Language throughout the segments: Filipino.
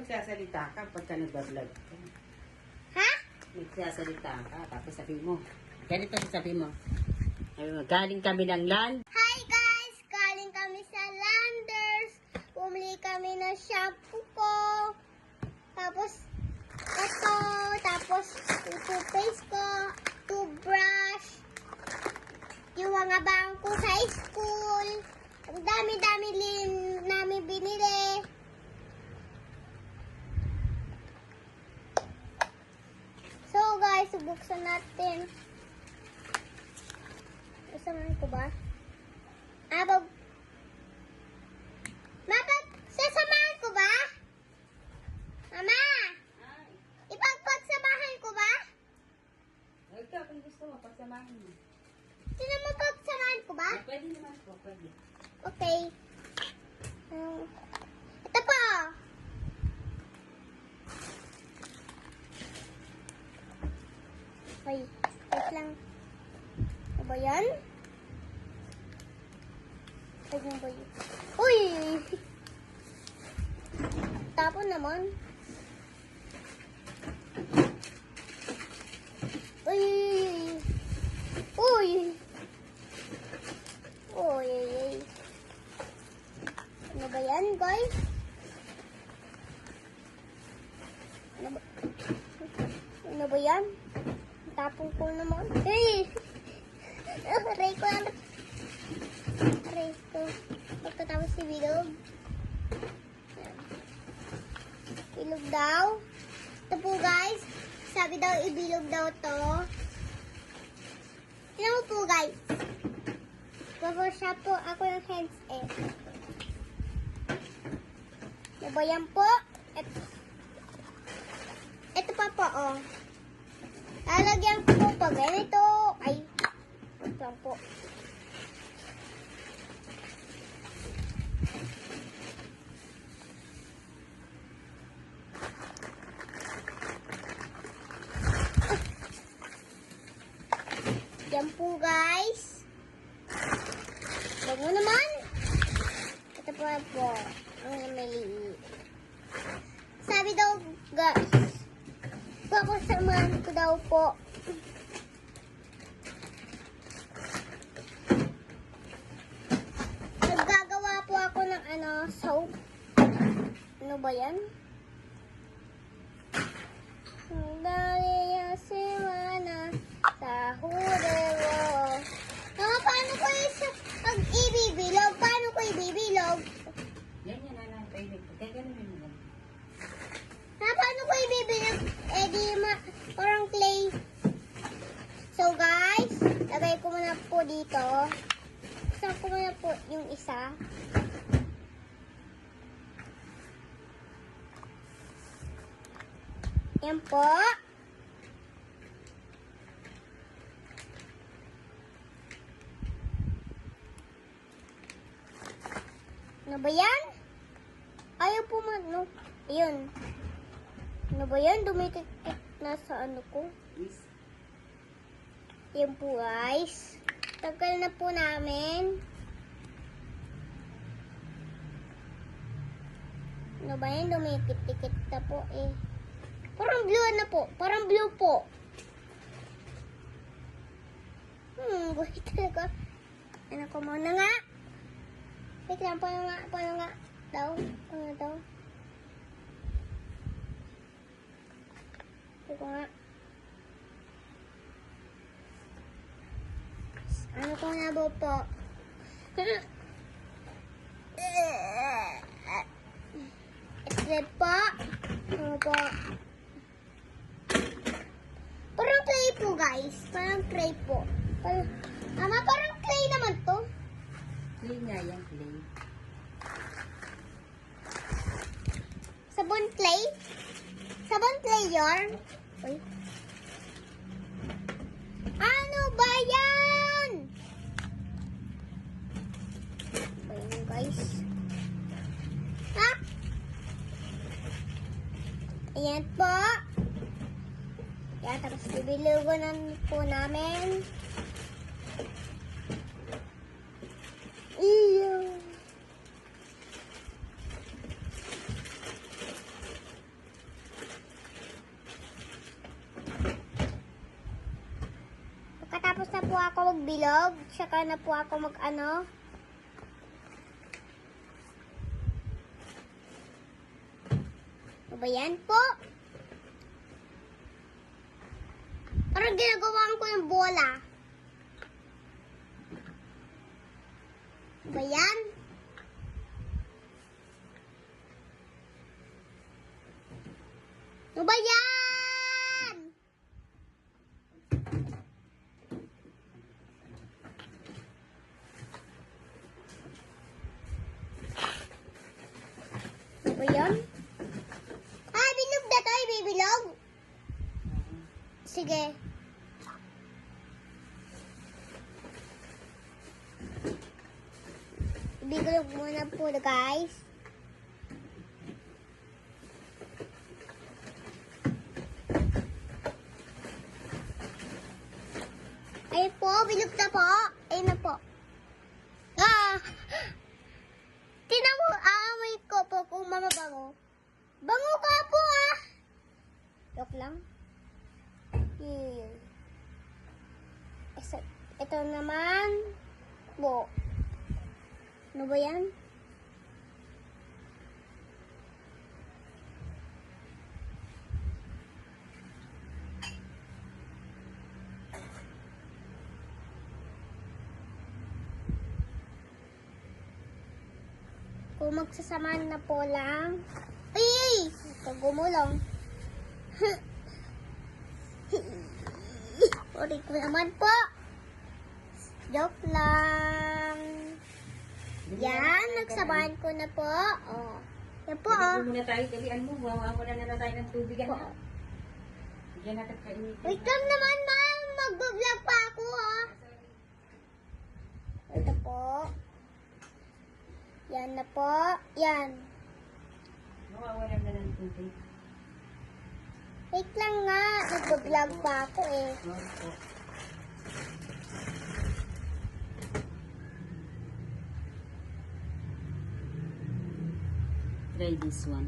magsasalita ka pagka nag-vlog ka. Ha? Magsasalita ka, tapos sabi mo. Ganito sabi mo. Sabi mo, galing kami ng land. Hi guys! Galing kami sa Landers. Bumili kami ng shampoo ko. Tapos, ito. Tapos, yung toothpaste ko. Toothbrush. Yung mga bangko sa school. Ang dami-dami din namin binili. So guys, subuksan natin. Sasamahan ko ba? Sasamahan ko ba? Mama! Ipagpagsamahan ko ba? Ikaw, kung gusto mo, pagsamahin mo. Sino mo pagsamahan ko ba? Pwede naman po, pwede. Okay. Ito po. Wait lang. Ano ba yan? Ano ba yun? Uy! Tapon naman. Uy! Uy! Uy! Ano ba yan, guys? Ano ba yan? Tapong ko naman. Hey! Aray ko lang. Aray ko. Pagkatapos si Bilog. Bilog daw. Ito po guys. Sabi daw ibilog daw to. Tignan mo po guys. Babarshop po ako ng hands eh. Nabayan po. Ito pa po oh. Lalagyan ko po pag ganito. Ay. Ito po. Yan po guys. Bago naman. Ito po. Ang maliit. Sabi daw guys. Papasamahan ko daw po. Naggagawa po ako ng soap. Ano ba yan? Dali yung semana sa hurero. Mama, paano ko yung pag-ibibilog? Paano ko ibibilog? Yan yan, anak. Kaya ganun yun. Paano ko ibibilog? Eh di parang clay. So guys, lagay ko muna po dito. Isang ko muna po yung isa. Yan po. Ano ba yan? Ayaw po no. Ayun. Ano ba yan? Dumitik-tik na sa ano ko. Yes. Yan po guys. Tagal na po namin. Ano ba yan? Dumikit-tikit na po eh. Parang blue na po. Parang blue po. Buhay talaga. Ano ko muna nga. Wait lang. Paano nga. Daw. Paano daw? Ito nga. Ano ko nga po? Ito po. Ano po? Parang clay po guys. Parang clay po. Parang clay naman to. Clay nga yan, clay. Sabon clay? Sabon clay yarn? Uy. Ano ba yan? Ayan guys. Ha? Ayan po. Yan, tapos bibilugan po namin. Iyo. ako magbilog. Tsaka na po ako mag-ano. Ano ba yan po? Parang ginagawaan ko ng bola. Ano ba yan? Ano ba yan? Ano ba yan? Ah, bilog na to, ibibilog. Sige. Ibibilog muna po, guys. Ayun po, bilog na po. Ayun na po. Ah! Tinan mo, aamoy ko po kung mamabango. Bango ka po ah! Joke lang. Ito naman. Po. Ano ba yan? Kung magsasamahan na po lang. Ay! Ito gumulong. Sorry ko naman po. Joke lang. Yan, nagsamahan ko na po. Oh. Yan po, oh. Dali muna tayo, dalian mo. Wala na tayo ng tubig. Ano? Bigyan natin kainit. Wait lang naman, ma'am. Mag-vlog pa ako, oh. Ito po. Yan na po. Yan. Mawawalan na ng tubig. Wait lang nga. Nag-vlog pa ako, eh. Opo. Try this one.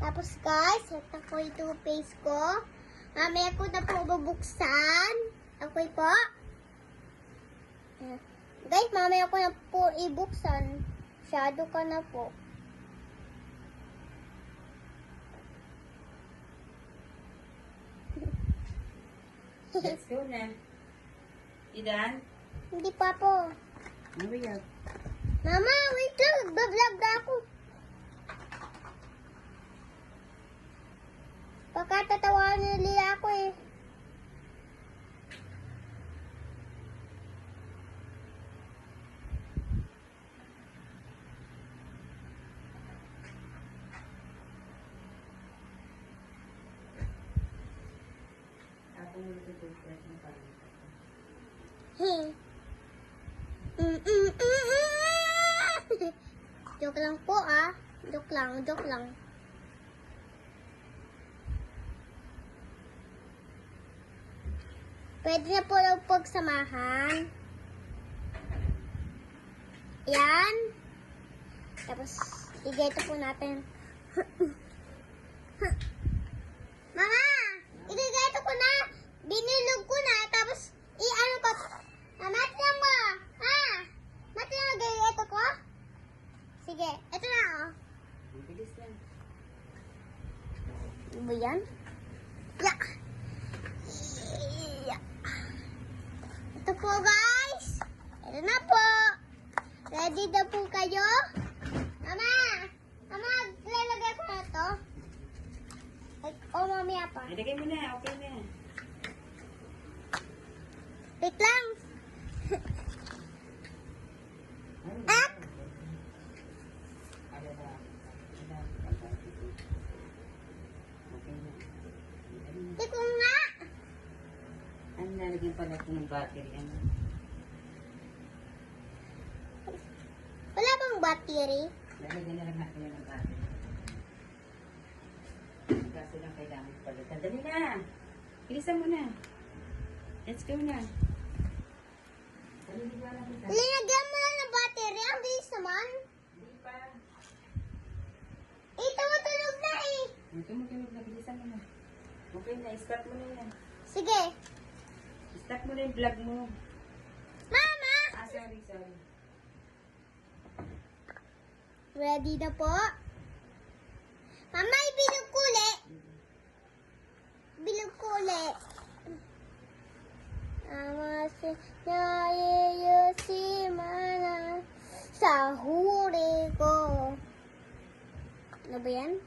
Tapos, guys, ito po yung toothpaste ko. Mamaya ko na po bubuksan. Okay po. Guys, mamaya ko na po ibuksan. Shadow ka na po. Let's go na. Idan? Hindi pa po. Hurry up. Mama, wait lang. Nagbablog na ako. Baka tatawanan nila ako eh. Ako mo ito toothbrush mo parang. Joke lang po ah. Joke lang, joke lang. Pwede na po lang pagsamahan. Yan. Tapos, igay ito po natin. Mama! Igay ito ko na. Binilog ko na. Tapos, i-ano ko. Mati lang mo. Ha? Mati lang igay ito ko. Sige, ito na oh. Bilis lang. Ano ba yan? Yeah. Ito po guys. Ito na po. Ready na po kayo? Mama! Mama, lalagay ko na to. Ay, oh, mamaya pa. Ilagay mo na. Okay na. Wait lang. Up! Okay na. Hindi ko nga. Ano nalagyan pala ito ng battery? Ano? Wala bang battery? Lalagyan na lang natin yan ng battery. Kaso lang kailangan palitan. Dali na! Bilisan mo na. Let's go na. Dali na kita. Linagyan mo na ng battery. Ang bilis naman. Hindi pa. Ito matulog na eh. Tumutunog na. Bilisan mo na. Okay na. Start mo na yan. Sige. Start mo na yung vlog mo. Mama! Ah, sorry. Ready na po? Mama, ibilog ko ulit. Bilog ko ulit. Amase nayayusimana sa huli ko. Ano ba yan?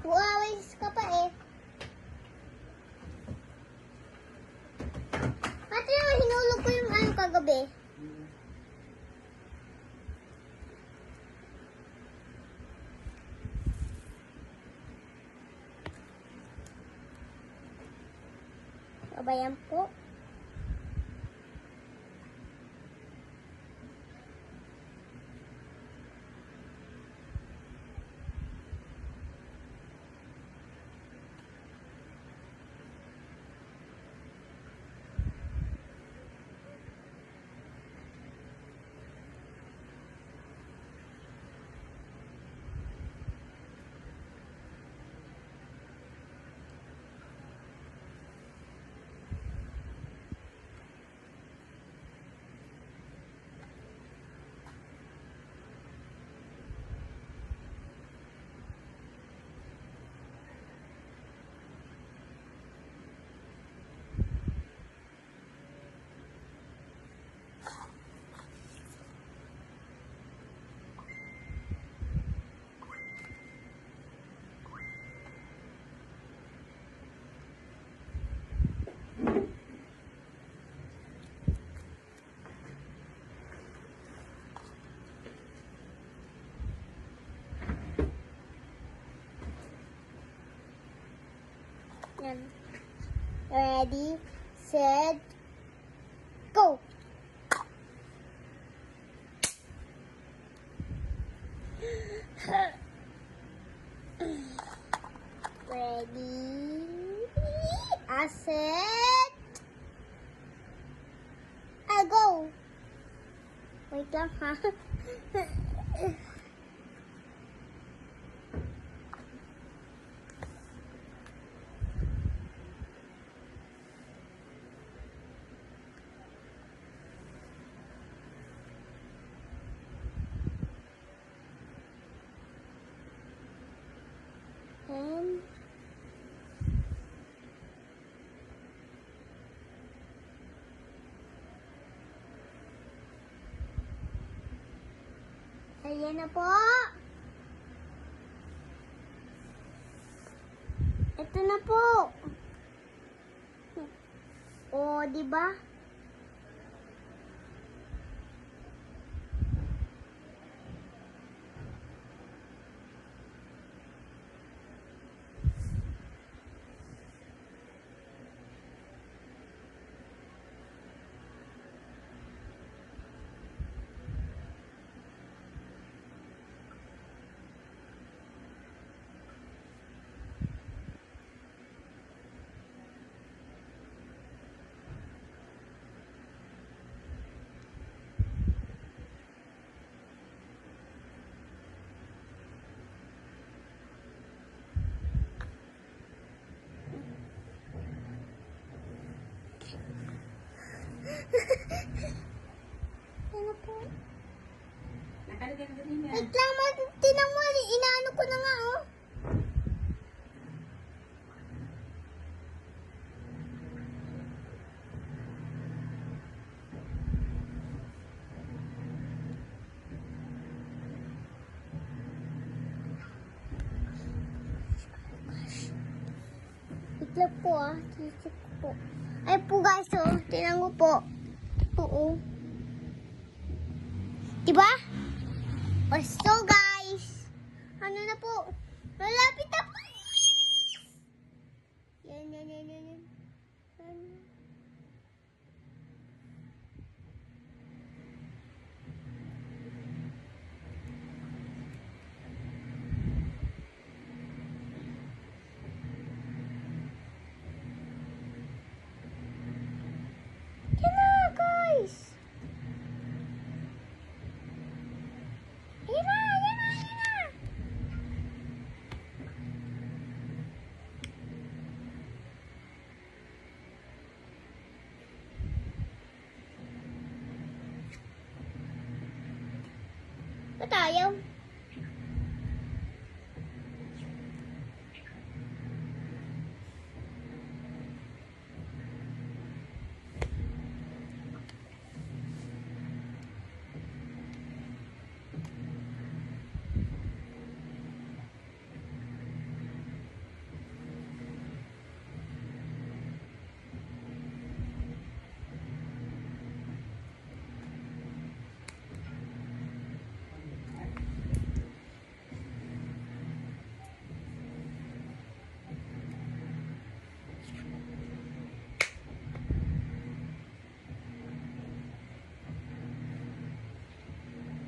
Buawis ka pa eh. Ate, hinulog ko yung ano kagabi. Babayan po. Yan. Ready, set, go! Ready, set, go! Wait lang ha. And ayan na po. Ito na po. O, di ba? Ano po? Nakalagay na din Wait lang, tinang mo. Inaano ko na nga, oh. Wait lang po, ah. Kisip ko po. Ay po, guys, oh. Tinang ko po. Oo. Diba? Oh, so guys, ano na po? Malapit na po. Yan. Yan. Yan na, guys. Yan na. Ba't ayaw?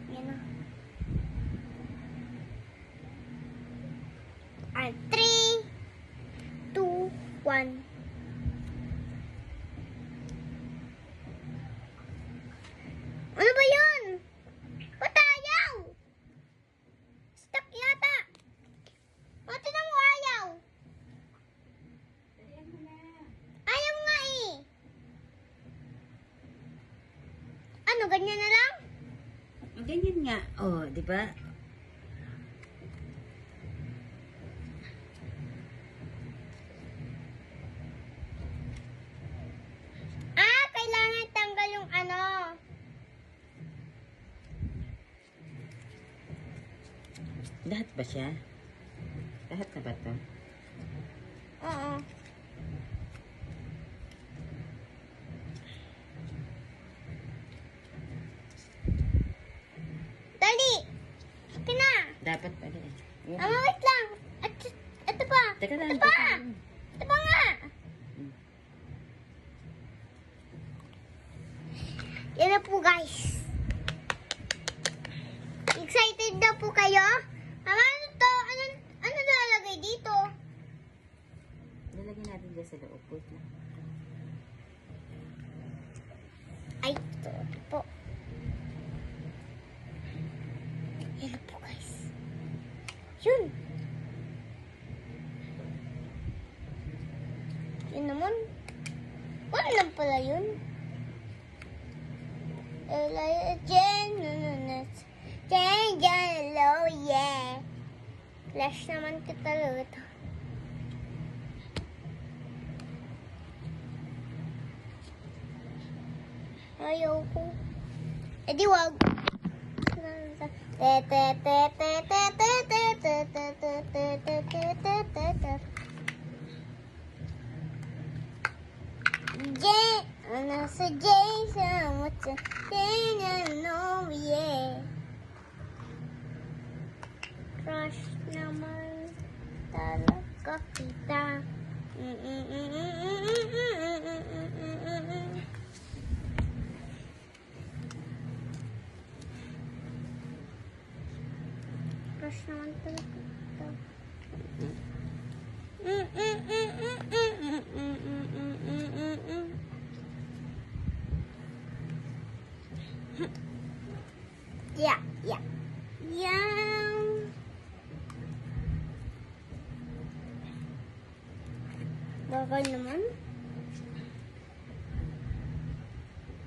Yan na. And 3, 2, 1. Ano ba yun? Ba't ayaw? Stuck yata. Ba't nang ayaw? Ayaw nga eh. Ano, ganyan na lang? Ganyan nga. Oh, di ba? Ah, kailangan tanggal yung ano. Lahat ba siya? Lahat na ba to? Oo. Dali. Sige na. Dapat pala eh. Yan. Wait lang. At, ito pa. Teka lang. Ito pa. Ito pa nga. Yan na po guys. Excited na po kayo? Mama, ano to? Ano lalagay dito? Lalagyan natin dyan sa loob. Wait lang. Ay, ito po. Yan na po guys. Yun. Yun naman. Ano lang pala yun? Jen, hello, yeah. Flash naman kita luto. Ayaw ko. Eh di wag. Jen, nasa Jason, what's a thing I know, yeah. Crush naman talaga kita. Crush naman talaga kita. Yeah, yeah. Yeah. Bagal naman.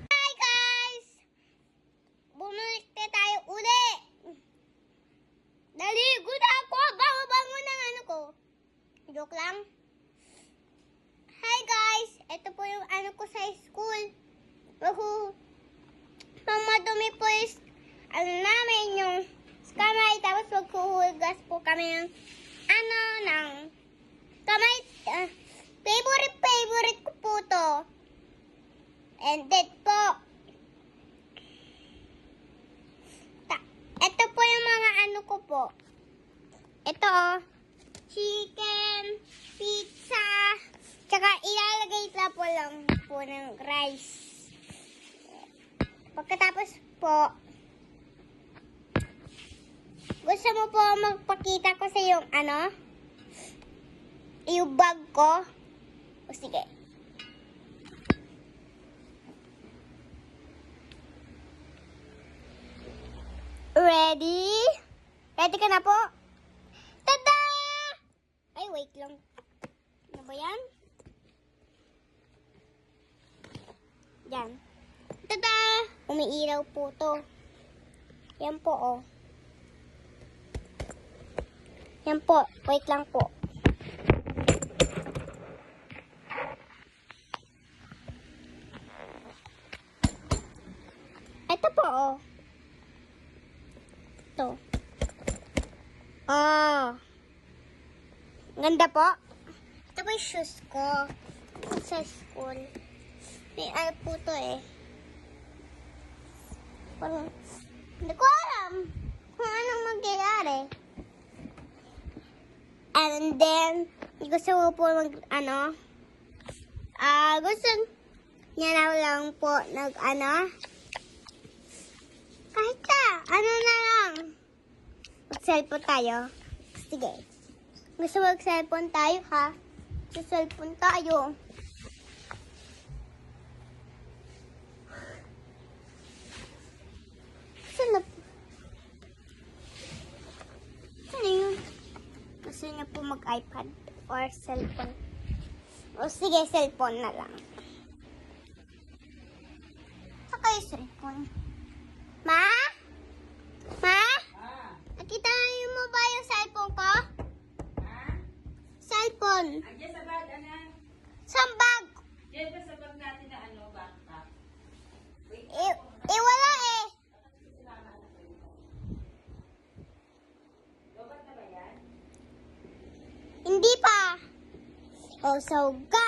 Hi guys! Bumalik na tayo uli. Naligo na ako. Bango-bango ng ano ko. Joke lang. Hi guys! Ito po yung ano ko sa school. Mamadumi po yung ano namin yung kamay. Tapos maghuhugas po kami ng ano ng kamay. Favorite ko po to. And then po. Ito po yung mga ano ko po. Ito oh. Chicken, pizza, tsaka ilalagay na po lang po ng rice. Pagkatapos po, gusto mo po magpakita ko sa yung ano? Yung bag ko? O sige. Ready? Ready ka na po? Tada! Ay, wait lang. Ano ba yan? Yan. Tada! Umiiraw po to. Yan po, oh. Yan po. Wait lang po. Ito po, oh. Ito. Oh. Ganda po. Ito po yung shoes ko. Sa school. May ano po to eh. Parang, hindi ko alam kung anong mangyayari. And then, gusto ko po gusto niya na lang po kahit na lang. Mag-cellphone tayo. Sige. Gusto mag-cellphone tayo, ha? Sa cellphone tayo. Saan yun? Gusto niya po mag-iPad or cellphone. O sige, cellphone na lang. Saka yung cellphone. Ma? Ma? Nakita niyo mo ba yung cellphone ko? Cellphone. Andiyan sa bag, anak. Saan bag? Diyan ba sa bag natin na backpack? Wala eh. Lobat na ba yan? Hindi pa. Oh, so guys.